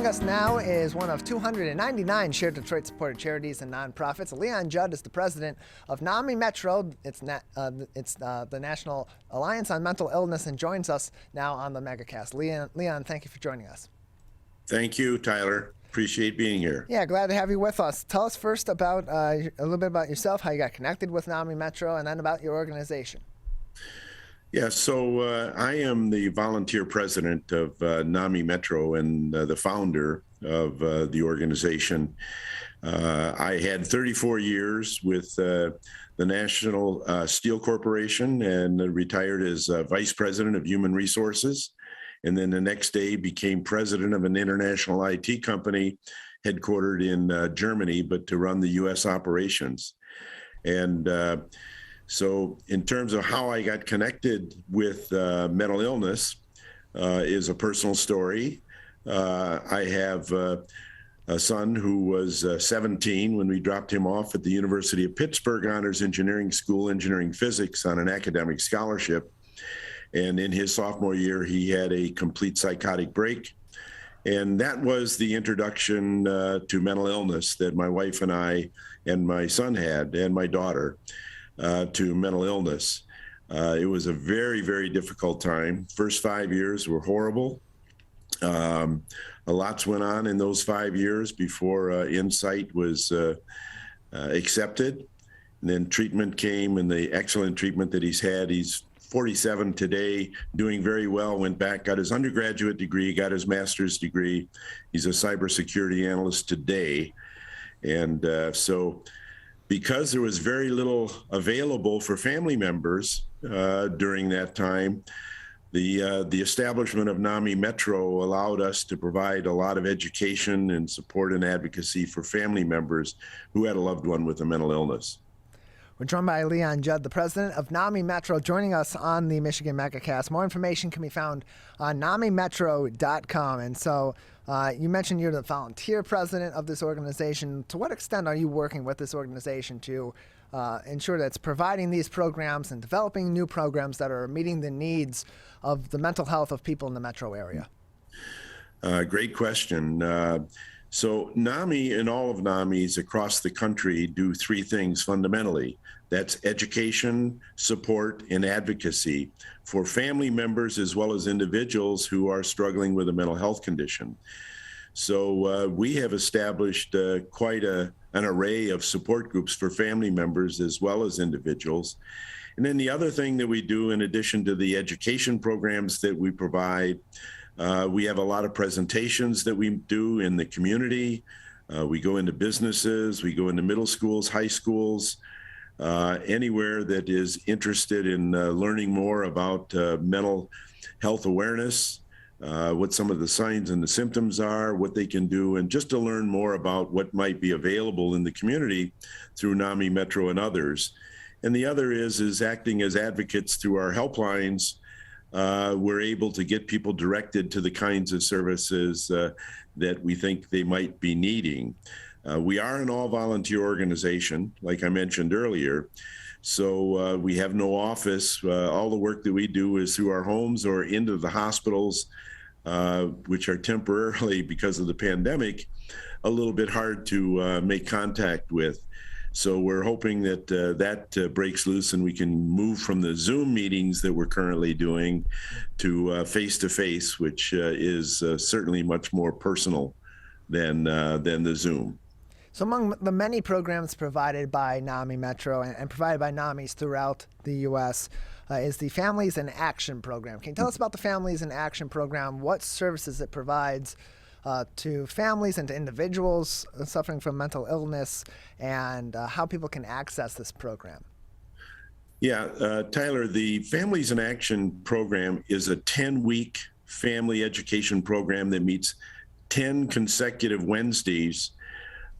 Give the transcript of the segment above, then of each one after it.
Joining us now is one of 299 Share Detroit supported charities and nonprofits. Leon Judd is the president of NAMI Metro. It's the National Alliance on Mental Illness, and joins us now on the MegaCast. Leon, thank you for joining us. Thank you, Tyler. Appreciate being here. Yeah, glad to have you with us. Tell us first about a little bit about yourself, how you got connected with NAMI Metro, and then about your organization. Yeah, so I am the volunteer president of NAMI Metro and the founder of the organization. I had 34 years with the National Steel Corporation and retired as vice president of human resources. And then the next day became president of an international IT company headquartered in Germany, but to run the U.S. operations. And so in terms of how I got connected with mental illness is a personal story. I have a son who was 17 when we dropped him off at the University of Pittsburgh Honors Engineering School, engineering physics on an academic scholarship. And in his sophomore year, he had a complete psychotic break. And that was the introduction to mental illness that my wife and I and my son had, and my daughter, to mental illness. It was a very, very difficult time. First 5 years were horrible. A lot went on in those 5 years before insight was accepted. And then treatment came, and the excellent treatment that he's had. He's 47 today, doing very well, went back, got his undergraduate degree, got his master's degree. He's a cybersecurity analyst today. And so because there was very little available for family members during that time, the establishment of NAMI Metro allowed us to provide a lot of education and support and advocacy for family members who had a loved one with a mental illness. We're joined by Leon Judd, the president of NAMI Metro, joining us on the Michigan MegaCast. More information can be found on namimetro.com. And so you mentioned you're the volunteer president of this organization. To what extent are you working with this organization to ensure that it's providing these programs and developing new programs that are meeting the needs of the mental health of people in the metro area? Great question. So NAMI and all of NAMIs across the country do three things fundamentally. That's education, support, and advocacy for family members as well as individuals who are struggling with a mental health condition. So we have established quite an array of support groups for family members as well as individuals. And then the other thing that we do, in addition to the education programs that we provide, we have a lot of presentations that we do in the community. We go into businesses, we go into middle schools, high schools, anywhere that is interested in learning more about mental health awareness, what some of the signs and the symptoms are, what they can do, and just to learn more about what might be available in the community through NAMI Metro and others. And the other is acting as advocates through our helplines. We're able to get people directed to the kinds of services that we think they might be needing. We are an all-volunteer organization, like I mentioned earlier. So we have no office. All the work that we do is through our homes or into the hospitals, which are temporarily, because of the pandemic, a little bit hard to make contact with. So we're hoping that that breaks loose and we can move from the Zoom meetings that we're currently doing to face-to-face, which is certainly much more personal than the Zoom. So among the many programs provided by NAMI Metro and provided by NAMIs throughout the U.S. Is the Families in Action program. Can you tell us about the Families in Action program, what services it provides to families and to individuals suffering from mental illness, and how people can access this program? Yeah, Tyler, the Families in Action program is a 10-week family education program that meets 10 consecutive Wednesdays,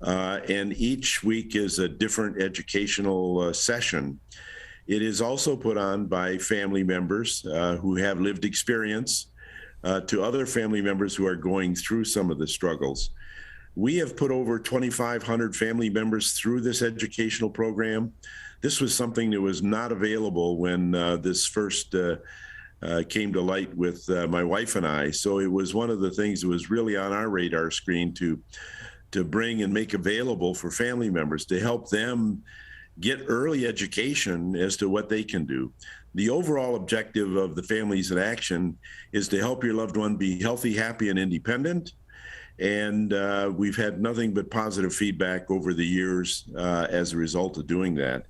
and each week is a different educational session. It is also put on by family members who have lived experience to other family members who are going through some of the struggles. We have put over 2,500 family members through this educational program. This was something that was not available when this first came to light with my wife and I. So it was one of the things that was really on our radar screen to bring and make available for family members to help them get early education as to what they can do. The overall objective of the Families in Action is to help your loved one be healthy, happy, and independent. And we've had nothing but positive feedback over the years as a result of doing that,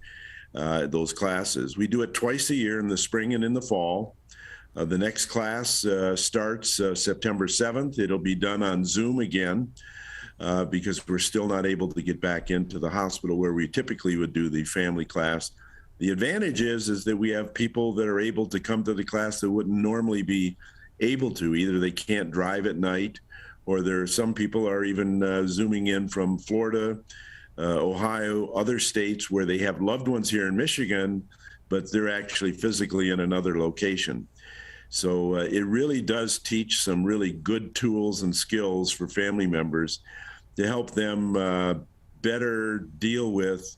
those classes. We do it twice a year in the spring and in the fall. The next class starts September 7th. It'll be done on Zoom again. Because we're still not able to get back into the hospital where we typically would do the family class. The advantage is that we have people that are able to come to the class that wouldn't normally be able to. Either they can't drive at night, or there are some people are even zooming in from Florida, Ohio, other states where they have loved ones here in Michigan, but they're actually physically in another location. So it really does teach some really good tools and skills for family members to help them better deal with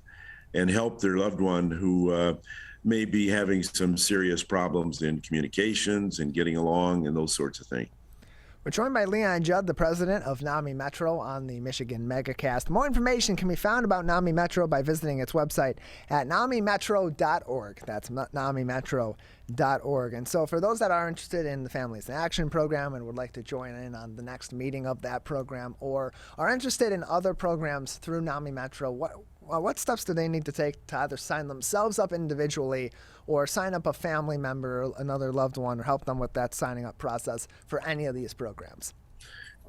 and help their loved one who may be having some serious problems in communications and getting along and those sorts of things. We're joined by Leon Judd, the president of NAMI Metro, on the Michigan MegaCast. More information can be found about NAMI Metro by visiting its website at namimetro.org. That's namimetro.org. And so for those that are interested in the Families in Action program and would like to join in on the next meeting of that program, or are interested in other programs through NAMI Metro, what steps do they need to take to either sign themselves up individually or sign up a family member, another loved one, or help them with that signing up process for any of these programs?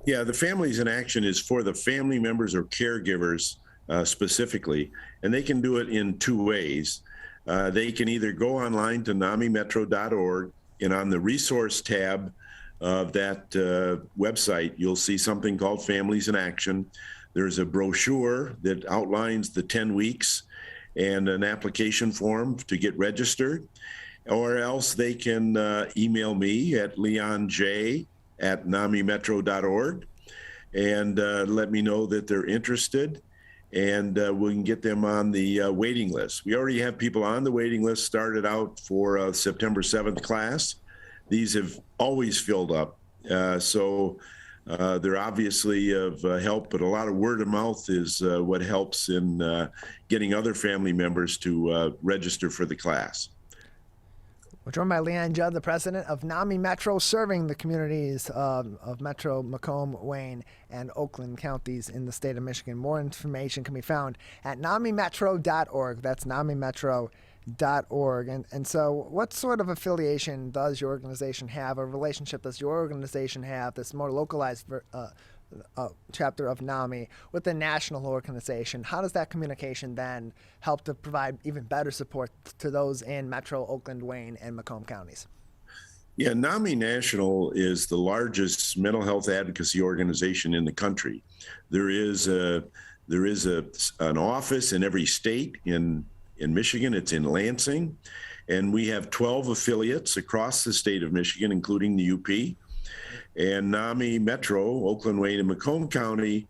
Yeah, the Families in Action is for the family members or caregivers specifically, and they can do it in two ways. They can either go online to namimetro.org, and on the resource tab of that website, you'll see something called Families in Action. There's a brochure that outlines the 10 weeks and an application form to get registered, or else they can email me at leonj@namimetro.org and let me know that they're interested, and we can get them on the waiting list. We already have people on the waiting list started out for September 7th class. These have always filled up. So they're obviously of help, but a lot of word of mouth is what helps in getting other family members to register for the class. We're joined by Leon Judd, the president of NAMI Metro, serving the communities of Metro, Macomb, Wayne, and Oakland counties in the state of Michigan. More information can be found at namimetro.org. That's namimetro.org. And so what sort of affiliation does your organization have, or relationship does your organization have, this more localized chapter of NAMI, with the national organization? How does that communication then help to provide even better support to those in Metro, Oakland, Wayne, and Macomb counties? Yeah, NAMI National is the largest mental health advocacy organization in the country. There is an office in every state. In Michigan, it's in Lansing, and we have 12 affiliates across the state of Michigan, including the UP. And NAMI Metro, Oakland, Wayne, and Macomb County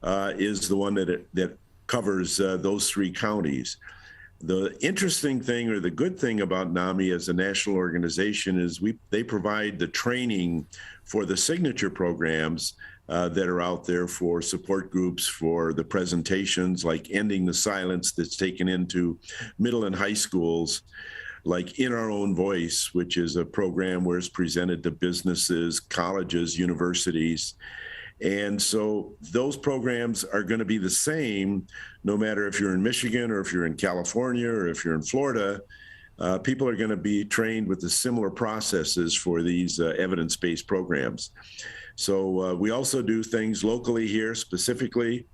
is the one that covers those three counties. The interesting thing, or the good thing about NAMI as a national organization, is they provide the training for the signature programs that are out there for support groups, for the presentations like Ending the Silence that's taken into middle and high schools, like In Our Own Voice, which is a program where it's presented to businesses, colleges, universities. And so those programs are going to be the same no matter if you're in Michigan or if you're in California or if you're in Florida. People are going to be trained with the similar processes for these evidence-based programs. So we also do things locally here specifically.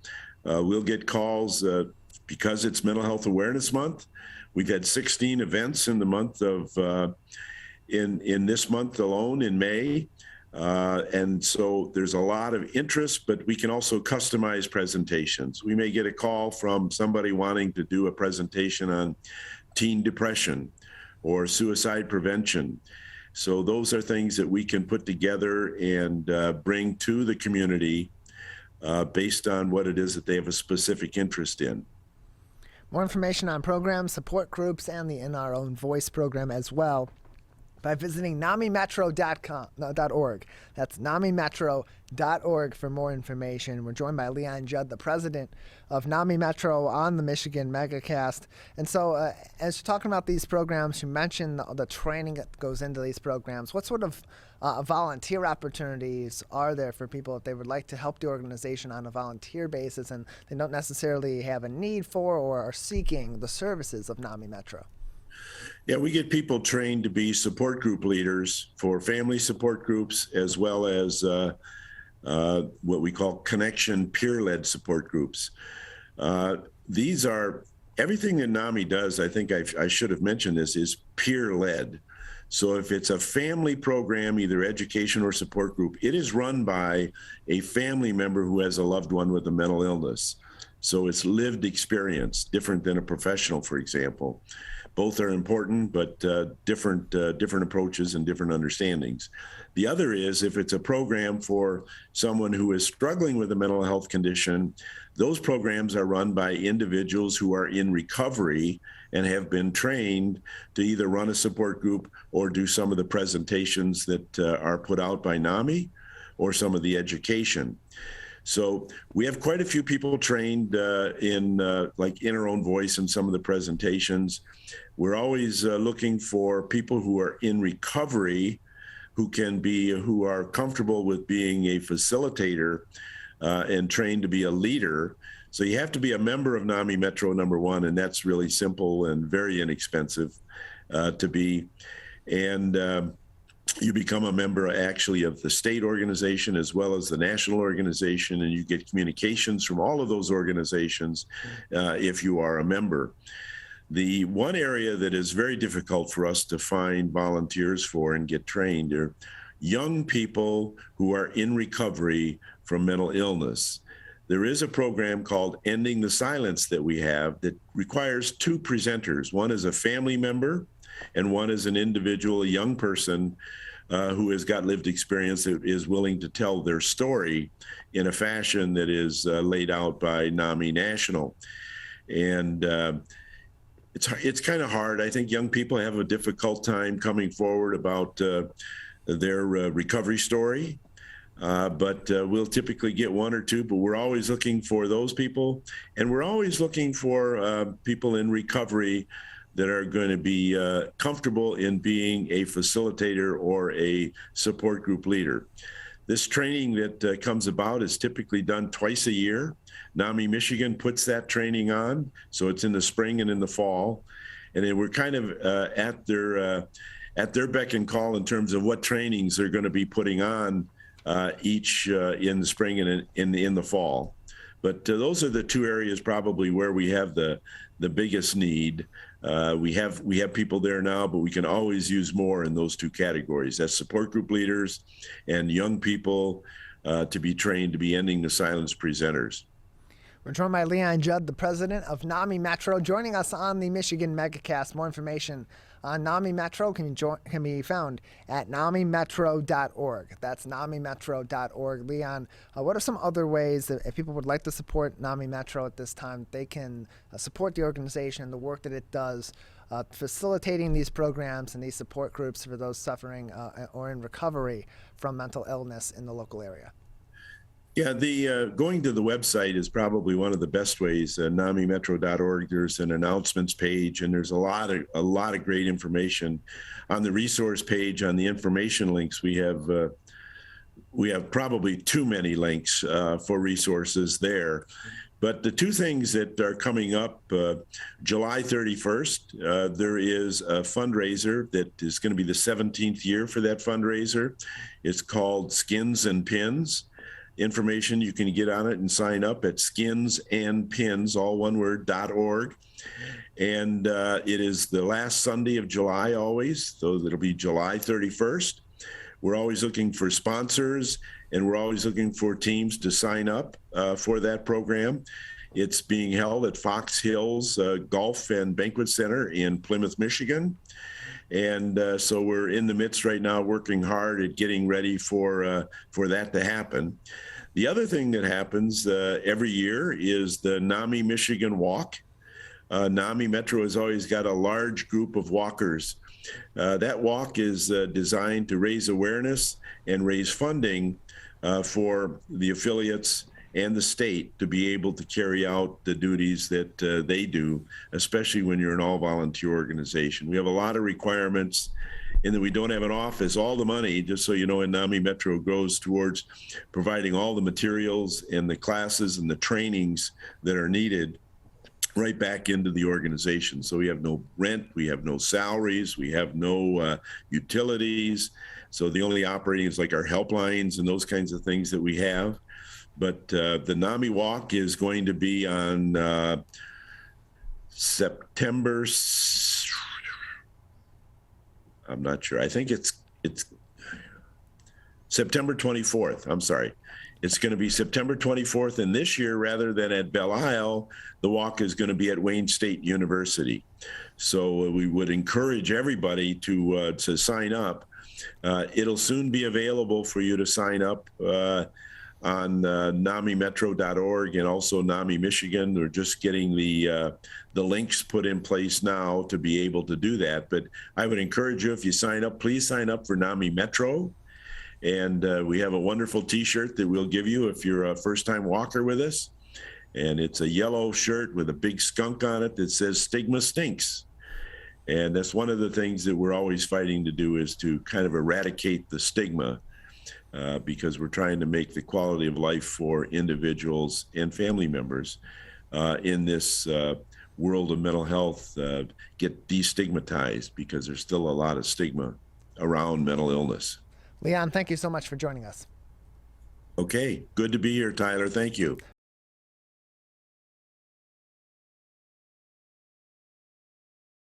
We'll get calls because it's Mental Health Awareness Month. We've had 16 events in the month of, in this month alone in May. And so there's a lot of interest, but we can also customize presentations. We may get a call from somebody wanting to do a presentation on teen depression or suicide prevention. So those are things that we can put together and bring to the community based on what it is that they have a specific interest in. More information on programs, support groups, and the In Our Own Voice program as well by visiting NAMIMetro.org. That's NAMIMetro.org for more information. We're joined by Leon Judd, the president of NAMI Metro, on the Michigan MegaCast. And so, as you're talking about these programs, you mentioned the training that goes into these programs. What sort of volunteer opportunities are there for people if they would like to help the organization on a volunteer basis and they don't necessarily have a need for or are seeking the services of NAMI Metro? Yeah, we get people trained to be support group leaders for family support groups, as well as what we call connection peer-led support groups. These are everything that NAMI does. I think I should have mentioned this, is peer-led. So if it's a family program, either education or support group, it is run by a family member who has a loved one with a mental illness. So it's lived experience, different than a professional, for example. Both are important, but different approaches and different understandings. The other is if it's a program for someone who is struggling with a mental health condition, those programs are run by individuals who are in recovery and have been trained to either run a support group or do some of the presentations that are put out by NAMI or some of the education. So we have quite a few people trained in our own voice in some of the presentations. We're always looking for people who are in recovery, who are comfortable with being a facilitator and trained to be a leader. So you have to be a member of NAMI Metro, number one, and that's really simple and very inexpensive to be. And you become a member actually of the state organization as well as the national organization, and you get communications from all of those organizations if you are a member. The one area that is very difficult for us to find volunteers for and get trained are young people who are in recovery from mental illness. There is a program called Ending the Silence that we have that requires two presenters. One is a family member and one is an individual, a young person who has got lived experience that is willing to tell their story in a fashion that is laid out by NAMI National. And it's kind of hard. I think young people have a difficult time coming forward about their recovery story. But we'll typically get one or two, but we're always looking for those people. And we're always looking for people in recovery that are going to be comfortable in being a facilitator or a support group leader. This training that comes about is typically done twice a year. NAMI Michigan puts that training on, so it's in the spring and in the fall. And then we're kind of at their beck and call in terms of what trainings they're going to be putting on each in the spring and in the fall. But those are the two areas probably where we have the biggest need. We have people there now, but we can always use more in those two categories. That's support group leaders and young people to be trained to be Ending the Silence presenters. We're joined by Leon Judd, the president of NAMI Metro, joining us on the Michigan MegaCast. More information on NAMI Metro can be found at NAMIMetro.org. That's NAMIMetro.org. Leon, what are some other ways that if people would like to support NAMI Metro at this time, they can support the organization and the work that it does, facilitating these programs and these support groups for those suffering or in recovery from mental illness in the local area? Yeah, the going to the website is probably one of the best ways. NAMIMetro.org. There's an announcements page, and there's a lot of great information on the resource page. On the information links, we have probably too many links for resources there. But the two things that are coming up, July 31st, there is a fundraiser that is going to be the 17th year for that fundraiser. It's called Skins and Pins. Information you can get on it and sign up at skinsandpins, all one word, .org. And it is the last Sunday of July always, so it'll be July 31st. We're always looking for sponsors, and we're always looking for teams to sign up for that program. It's being held at Fox Hills Golf and Banquet Center in Plymouth, Michigan. And so we're in the midst right now working hard at getting ready for that to happen. The other thing that happens every year is the NAMI Michigan Walk. NAMI Metro has always got a large group of walkers That walk is designed to raise awareness and raise funding for the affiliates and the state to be able to carry out the duties that they do, especially when you're an all-volunteer organization. We have a lot of requirements in that we don't have an office. All the money, just so you know, in NAMI Metro goes towards providing all the materials and the classes and the trainings that are needed right back into the organization. So we have no rent, we have no salaries, we have no utilities. So the only operating is like our helplines and those kinds of things that we have. But the NAMI Walk is going to be on September. I'm not sure. I think it's September 24th. I'm sorry. It's going to be September 24th, and this year, rather than at Belle Isle, the walk is going to be at Wayne State University. So we would encourage everybody to sign up. It'll soon be available for you to sign up on namimetro.org and also NAMI Michigan. We're just getting the links put in place now to be able to do that. But I would encourage you, if you sign up, please sign up for NAMI Metro. And we have a wonderful T-shirt that we'll give you if you're a first-time walker with us. And it's a yellow shirt with a big skunk on it that says "Stigma Stinks." And that's one of the things that we're always fighting to do, is to kind of eradicate the stigma, because we're trying to make the quality of life for individuals and family members in this world of mental health get destigmatized, because there's still a lot of stigma around mental illness. Leon, thank you so much for joining us. Okay, good to be here, Tyler. Thank you.